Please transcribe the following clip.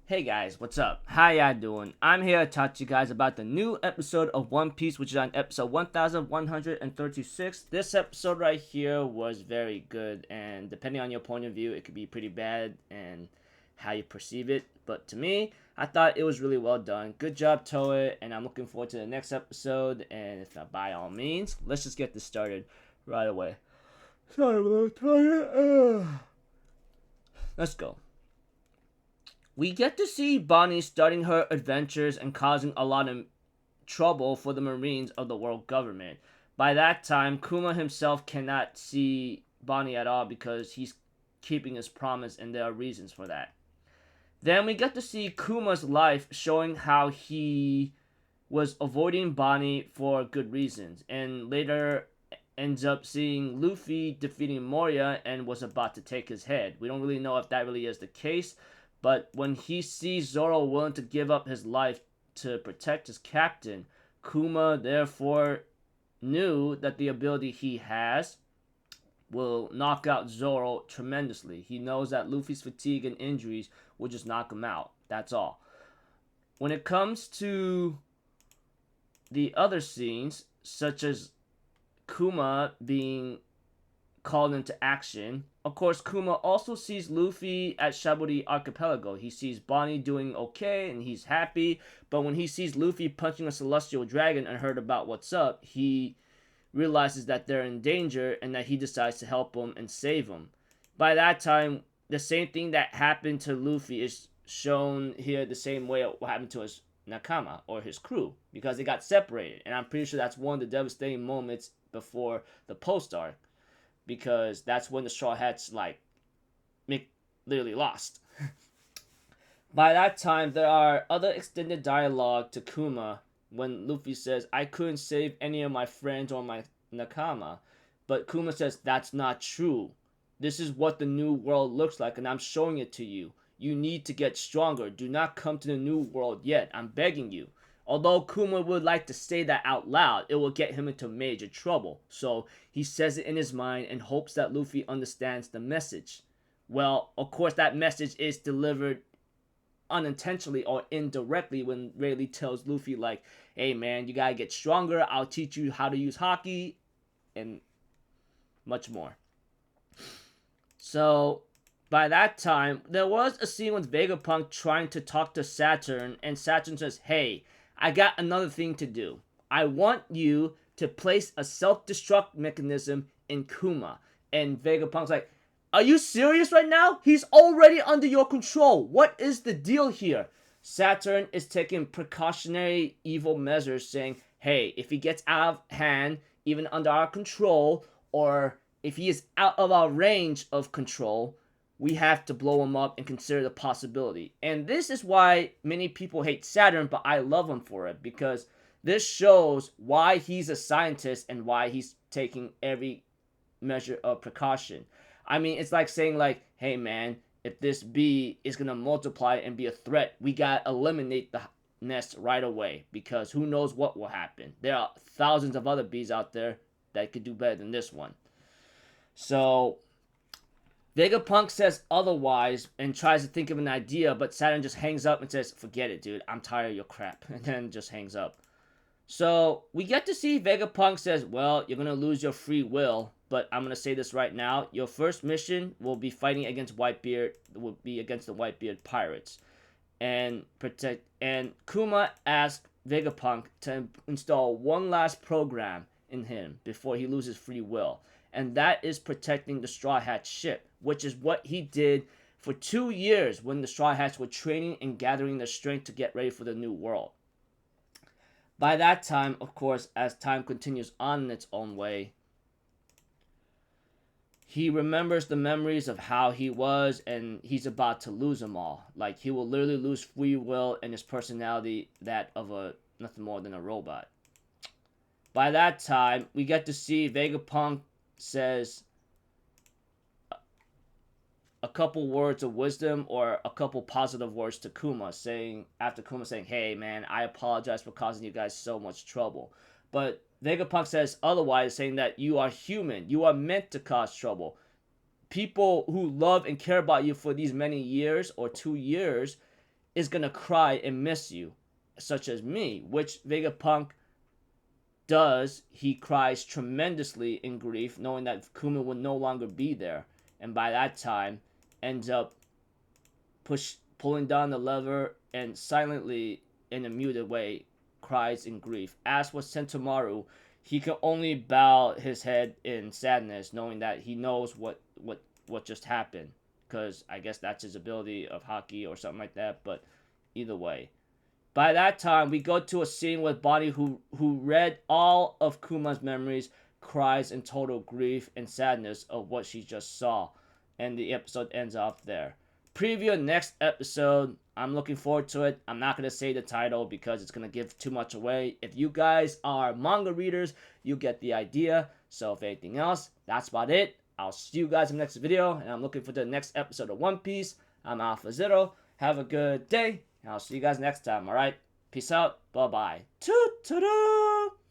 Hey guys, what's up? How y'all doing? I'm here to talk to you guys about the new episode of One Piece, which is on episode 1136. This episode right here was very good, and depending on your point of view, it could be pretty bad and how you perceive it. But to me, I thought it was really well done. Good job, Toei, and I'm looking forward to the next episode. And if not, by all means, let's just get this started right away. Sorry, I'm a little tired. Let's go. We get to see Bonnie starting her adventures and causing a lot of trouble for the Marines of the world government. By that time, Kuma himself cannot see Bonnie at all because he's keeping his promise, and there are reasons for that. Then we get to see Kuma's life showing how he was avoiding Bonnie for good reasons, and later ends up seeing Luffy defeating Moria and was about to take his head. We don't really know if that really is the case, but when he sees Zoro willing to give up his life to protect his captain, Kuma therefore knew that the ability he has will knock out Zoro tremendously. He knows that Luffy's fatigue and injuries will just knock him out. That's all. When it comes to the other scenes, such as Kuma being called into action, of course, Kuma also sees Luffy at Shaburi Archipelago. He sees Bonnie doing okay and he's happy, but when he sees Luffy punching a celestial dragon and heard about what's up, he realizes that they're in danger and that he decides to help them and save them. By that time, the same thing that happened to Luffy is shown here the same way it happened to his Nakama or his crew, because they got separated, and I'm pretty sure that's one of the devastating moments before the post arc, because that's when the Straw Hats literally lost. By that time, there are other extended dialogue to Kuma when Luffy says, "I couldn't save any of my friends or my Nakama," but Kuma says, "That's not true. This is what the new world looks like, and I'm showing it to you. You need to get stronger. Do not come to the new world yet. I'm begging you." Although Kuma would like to say that out loud, it will get him into major trouble. So he says it in his mind and hopes that Luffy understands the message. Well, of course, that message is delivered unintentionally or indirectly when Rayleigh tells Luffy, like, "Hey man, you gotta get stronger. I'll teach you how to use haki," and much more. So by that time, there was a scene with Vegapunk trying to talk to Saturn, and Saturn says, "Hey, I got another thing to do. I want you to place a self-destruct mechanism in Kuma." And Vegapunk's like, "Are you serious right now? He's already under your control. What is the deal here?" Saturn is taking precautionary evil measures, saying, "Hey, if he gets out of hand, even under our control, or if he is out of our range of control, we have to blow him up and consider the possibility." And this is why many people hate Saturn, but I love him for it, because this shows why he's a scientist and why he's taking every measure of precaution. I mean, it's like saying, like, "Hey man, if this bee is gonna multiply and be a threat, we gotta eliminate the nest right away, because who knows what will happen. There are thousands of other bees out there that could do better than this one." So Vegapunk says otherwise and tries to think of an idea, but Saturn just hangs up and says, "Forget it, dude. I'm tired of your crap," and then just hangs up. So we get to see Vegapunk says, "Well, you're gonna lose your free will, but I'm gonna say this right now. Your first mission will be fighting against Whitebeard. Will be against the Whitebeard pirates, and protect." And Kuma asks Vegapunk to install one last program in him before he loses free will, and that is protecting the Straw Hat ship, which is what he did for 2 years when the Straw Hats were training and gathering their strength to get ready for the new world. By that time, of course, as time continues on in its own way, he remembers the memories of how he was, and he's about to lose them all. Like, he will literally lose free will and his personality, that of nothing more than a robot. By that time, we get to see Vegapunk says a couple words of wisdom, or a couple positive words to Kuma, saying, after Kuma saying, "Hey man, I apologize for causing you guys so much trouble." But Vegapunk says otherwise, saying that you are human, you are meant to cause trouble. People who love and care about you for these many years, or 2 years, is gonna cry and miss you, such as me, which Vegapunk does. He cries tremendously in grief, knowing that Kuma will no longer be there, and by that time, ends up pulling down the lever and silently, in a muted way, cries in grief. As for Sentomaru, he can only bow his head in sadness, knowing that he knows what just happened, because I guess that's his ability of Haki or something like that. But either way, by that time, we go to a scene with Bonnie, who read all of Kuma's memories, cries in total grief and sadness of what she just saw, and the episode ends off there. Preview next episode. I'm looking forward to it. I'm not going to say the title because it's going to give too much away. If you guys are manga readers, you get the idea. So if anything else, that's about it. I'll see you guys in the next video, and I'm looking for the next episode of One Piece. I'm Alpha Zero. Have a good day, and I'll see you guys next time, alright? Peace out. Bye-bye. Toot-toot-toot!